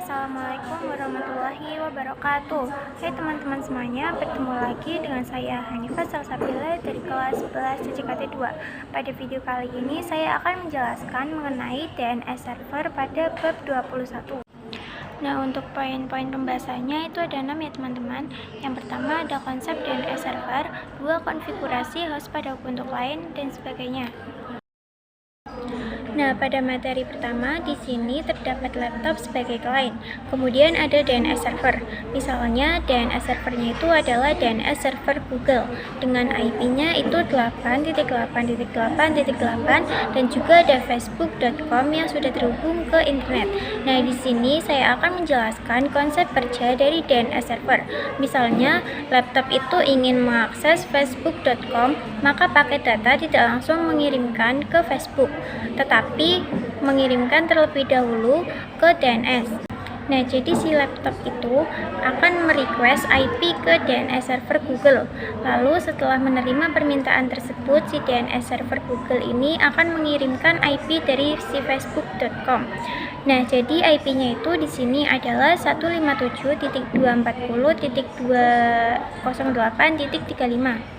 Assalamualaikum warahmatullahi wabarakatuh. Hai teman-teman semuanya, bertemu lagi dengan saya Hanifah Salsabila dari kelas 11 CCKT 2. Pada video kali ini saya akan menjelaskan mengenai DNS server pada bab 21. Nah, untuk poin-poin pembahasannya itu ada 6 ya teman-teman. Yang pertama ada konsep DNS server, 2 konfigurasi host pada Ubuntu client dan sebagainya. Nah, pada materi pertama di sini terdapat laptop sebagai client. Kemudian ada DNS server. Misalnya DNS servernya itu adalah DNS server Google dengan IP-nya itu 8.8.8.8 dan juga ada facebook.com yang sudah terhubung ke internet. Nah, di sini saya akan menjelaskan konsep kerja dari DNS server. Misalnya laptop itu ingin mengakses facebook.com, maka paket data tidak langsung mengirimkan ke Facebook, tetapi mengirimkan terlebih dahulu ke DNS. Nah, jadi si laptop itu akan merequest IP ke DNS server Google. Lalu setelah menerima permintaan tersebut, si DNS server Google ini akan mengirimkan IP dari si facebook.com. Nah, jadi IP-nya itu di sini adalah 157.240.208.35.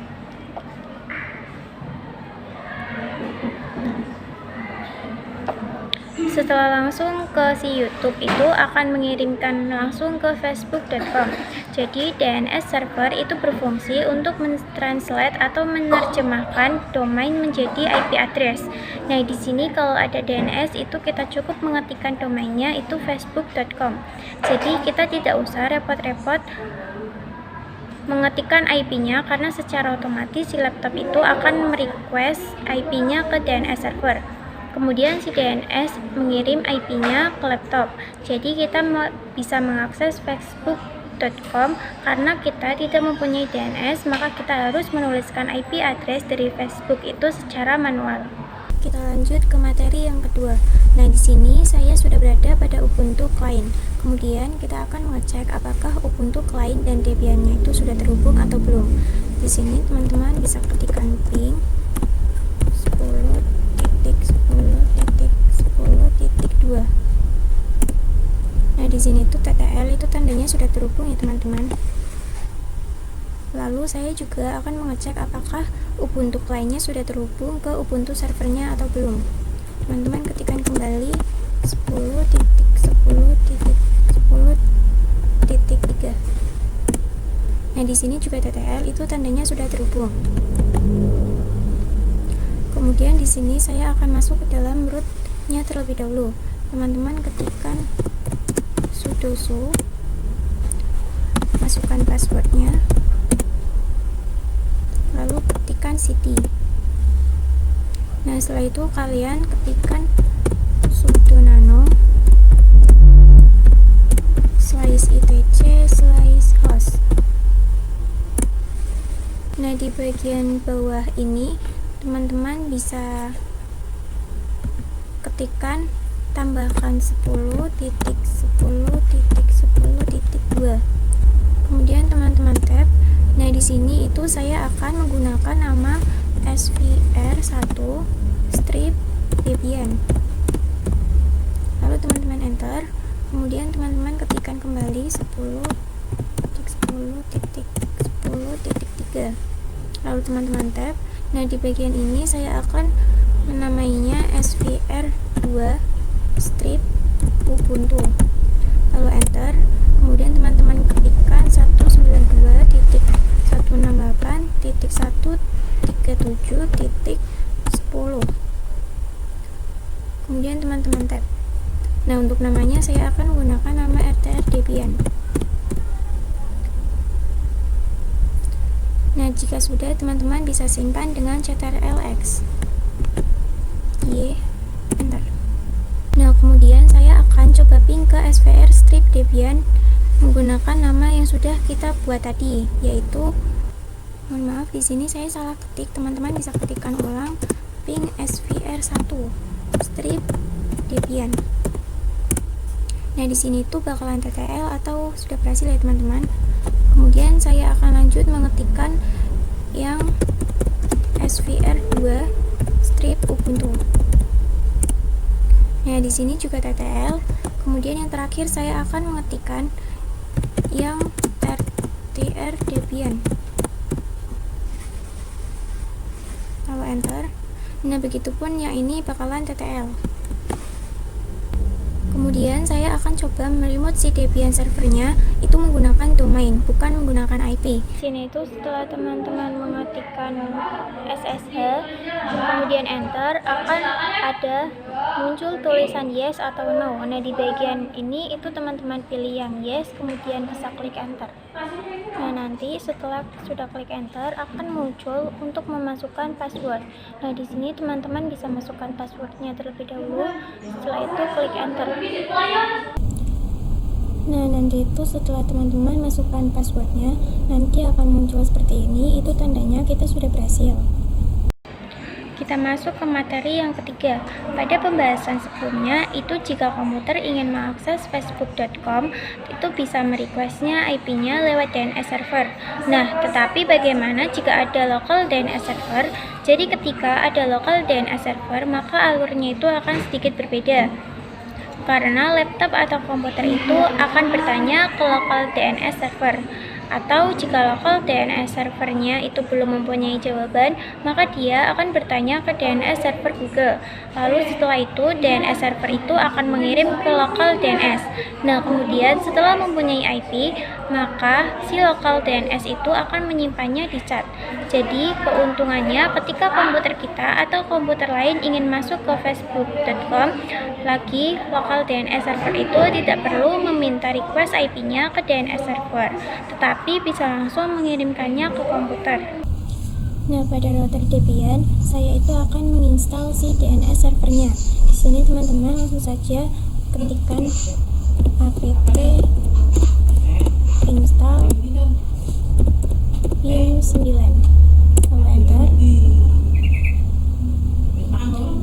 Setelah langsung ke si YouTube itu akan mengirimkan langsung ke facebook.com. Jadi DNS server itu berfungsi untuk mentranslate atau menerjemahkan domain menjadi IP address. Nah, di sini kalau ada DNS itu kita cukup mengetikkan domainnya itu facebook.com. Jadi kita tidak usah repot-repot mengetikkan IP-nya karena secara otomatis si laptop itu akan merequest IP-nya ke DNS server. Kemudian si DNS mengirim IP-nya ke laptop. Jadi kita bisa mengakses facebook.com. Karena kita tidak mempunyai DNS, maka kita harus menuliskan IP address dari Facebook itu secara manual. Kita lanjut ke materi yang kedua. Nah, di sini saya sudah berada pada Ubuntu client. Kemudian kita akan mengecek apakah Ubuntu client dan Debian-nya itu sudah terhubung atau belum. Di sini teman-teman bisa ketikkan ping 10.10.10.2. Nah, di sini tuh TTL itu tandanya sudah terhubung ya teman-teman. Lalu saya juga akan mengecek apakah Ubuntu client-nya sudah terhubung ke Ubuntu servernya atau belum. Teman-teman ketikkan kembali 10.10.10.3. Nah, di sini juga TTL itu tandanya sudah terhubung. Kemudian di sini saya akan masuk ke dalam root-nya terlebih dahulu. Teman-teman ketikkan sudo, masukkan passwordnya, lalu ketikkan cd. Nah, setelah itu kalian ketikkan sudo nano /etc/host. Nah, di bagian bawah ini teman-teman bisa ketikkan tambahkan 10.10.10.2. Kemudian teman-teman tab. Nah, di sini itu saya akan menggunakan nama svr1 strip debian. Lalu teman-teman enter. Kemudian teman-teman ketikkan kembali 10.10.10.3. Lalu teman-teman tab. Nah, di bagian ini saya akan menamainya svr2 strip ubuntu. Lalu enter. Kemudian teman-teman ketikkan 192.168.137.10. Kemudian teman-teman tab. Nah, untuk namanya saya akan menggunakan nama rtr debian. Nah, jika sudah, teman-teman bisa simpan dengan ctrl-x. Enter. Nah, kemudian saya akan coba ping ke svr strip debian menggunakan nama yang sudah kita buat tadi, yaitu, mohon maaf di sini saya salah ketik, teman-teman bisa ketikkan ulang ping svr1 strip debian. Nah, di sini tuh bakalan TTL atau sudah berhasil ya teman-teman. Kemudian saya akan lanjut mengetikkan yang svr2 strip ubuntu. Nah, di sini juga TTL. kemudian yang terakhir saya akan mengetikkan yang tr Debian, lalu enter. Nah, begitupun yang ini bakalan ttl. Kemudian saya akan coba meremote si Debian servernya itu menggunakan domain, bukan menggunakan IP. Sini itu setelah teman-teman mengetikkan SSH, kemudian enter, akan ada muncul tulisan yes atau no. Nah, di bagian ini itu teman-teman pilih yang yes, kemudian bisa klik enter. Nah, nanti setelah sudah klik enter akan muncul untuk memasukkan password. Nah, di sini teman-teman bisa masukkan passwordnya terlebih dahulu, setelah itu klik enter. Nah, nanti itu setelah teman-teman masukkan passwordnya, nanti akan muncul seperti ini, itu tandanya kita sudah berhasil. Kita masuk ke materi yang ketiga. Pada pembahasan sebelumnya, itu jika komputer ingin mengakses facebook.com, itu bisa merequestnya IP-nya lewat DNS server. Nah, tetapi bagaimana jika ada local DNS server? Jadi ketika ada local DNS server, maka alurnya itu akan sedikit berbeda. Karena laptop atau komputer itu akan bertanya ke local DNS server. Atau jika local DNS servernya itu belum mempunyai jawaban, maka dia akan bertanya ke DNS server Google. Lalu setelah itu DNS server itu akan mengirim ke local DNS. Nah, kemudian setelah mempunyai IP, maka si local DNS itu akan menyimpannya di chat. Jadi keuntungannya ketika komputer kita atau komputer lain ingin masuk ke facebook.com, lagi local DNS server itu tidak perlu meminta request IP-nya ke DNS server, tetapi bisa langsung mengirimkannya ke komputer. Nah, pada router Debian, saya itu akan menginstal si DNS servernya. Di sini teman-teman langsung saja ketikkan apt install pim9, lalu enter.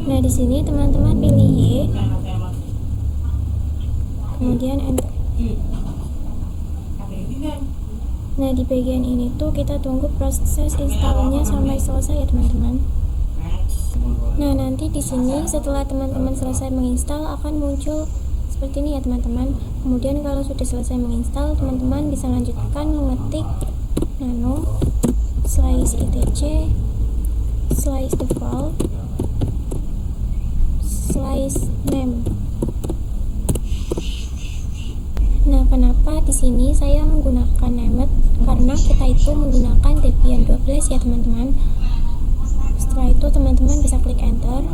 Nah, di sini teman-teman pilih Y, kemudian enter. Nah, di bagian ini tuh kita tunggu proses installnya sampai selesai ya teman-teman. Nah, nanti di sini setelah teman-teman selesai menginstal akan muncul seperti ini ya teman-teman. Kemudian kalau sudah selesai menginstal, teman-teman bisa lanjutkan mengetik nano slice etc slice default slice name. Nah, kenapa di sini saya menggunakan named? Karena kita itu menggunakan Debian 12 ya teman-teman. Setelah itu teman-teman bisa klik enter.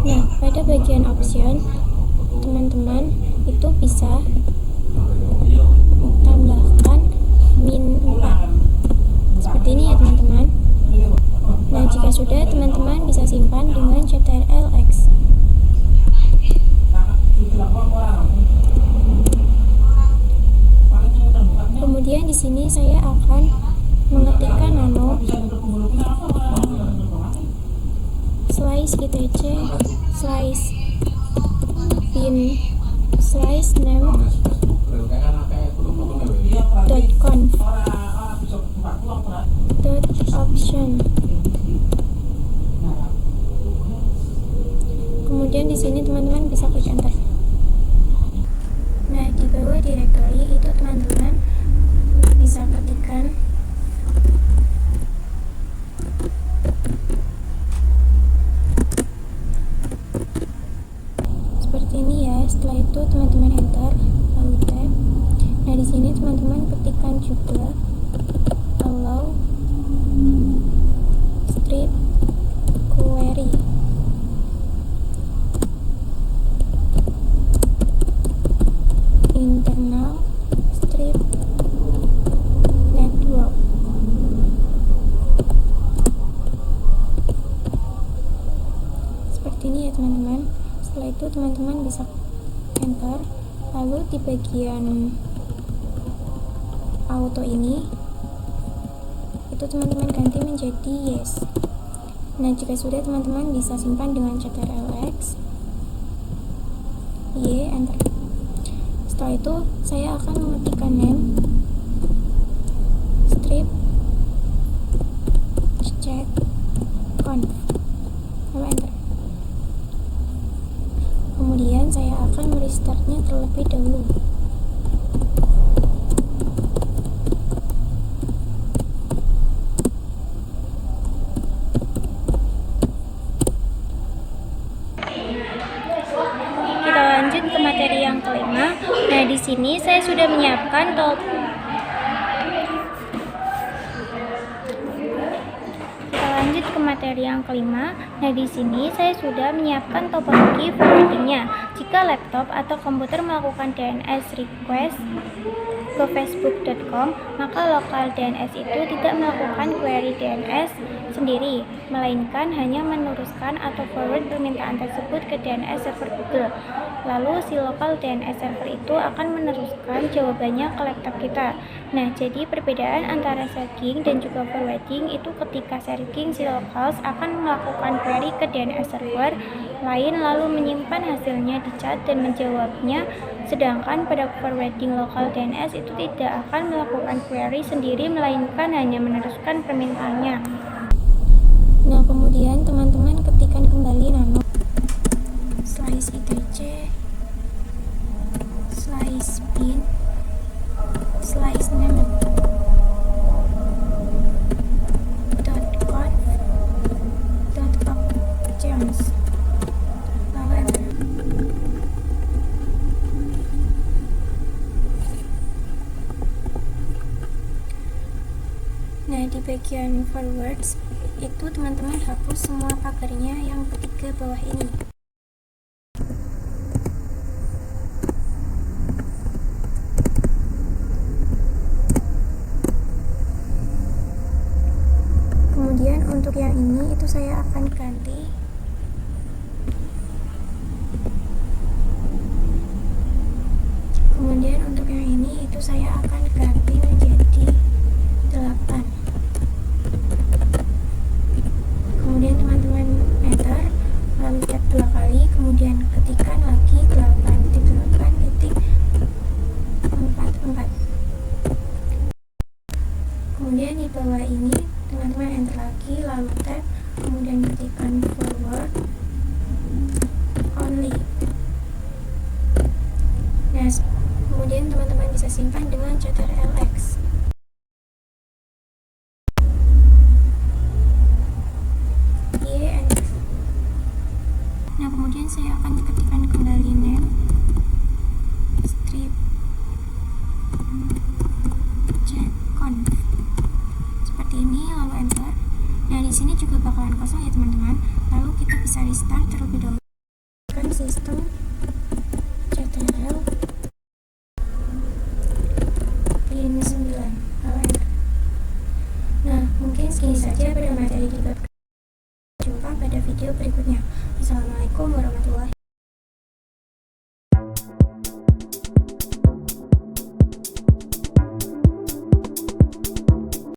Nah, pada bagian option teman-teman itu bisa tambahkan min4 seperti ini ya teman-teman. Nah, jika sudah, teman-teman bisa simpan dengan ctrl-x. Kemudian di sini saya akan mengetikkan nano slice etc slice pin slice name .conf .option. Kemudian di sini teman-teman bisa klik enter. Nah, di bawah directory itu teman-teman bisa ketikkan seperti ini ya. Setelah itu teman-teman enter, lalu tab. Nah, di sini teman-teman ketikkan juga allow strip query. Internal strip network. Seperti ini ya teman-teman. Setelah itu teman-teman bisa enter, lalu di bagian auto ini itu teman-teman ganti menjadi yes. Nah, jika sudah teman-teman bisa simpan dengan ctrl-x, y, enter. Setelah itu saya akan mengetikkan name strip check conf. kemudian saya akan merestartnya terlebih dahulu. Kita lanjut ke materi yang kelima. Nah, di sini saya sudah menyiapkan topologi forwardingnya. Jika laptop atau komputer melakukan DNS request ke facebook.com, maka lokal DNS itu tidak melakukan query DNS sendiri, melainkan hanya meneruskan atau forward permintaan tersebut ke DNS server Google. Lalu si lokal DNS server itu akan meneruskan jawabannya ke laptop kita. Nah, jadi perbedaan antara searching dan juga forwarding itu ketika searching si locals akan melakukan query ke DNS server lain lalu menyimpan hasilnya di chat dan menjawabnya, sedangkan pada forwarding lokal DNS itu tidak akan melakukan query sendiri melainkan hanya meneruskan permintaannya. Nah, kemudian teman-teman ketikkan kembali nano slice itc slice bin slice name .options. Nah, di bagian forwards itu teman-teman hapus semua pagarnya yang ketiga bawah ini. Kemudian untuk yang ini itu saya akan ganti menjadi 8. Kemudian teman-teman enter, lalu tap 2 kali, kemudian ketikkan lagi 8.8.44. Kemudian di bawah ini teman-teman enter lagi, lalu tap, kemudian ketikkan forward only. Nah, kemudian teman-teman bisa simpan dengan Ctrl+X. Nah, kemudian saya akan ketikkan kembali name strip checkconf seperti ini, lalu enter. Nah, di sini juga bakalan kosong ya teman-teman. Lalu kita bisa restart terlebih dahulu. Sistem Ctrl pin 9. Nah, mungkin segini saja pada materi di bab. Jumpa pada video berikutnya. Assalamualaikum warahmatullahi wabarakatuh.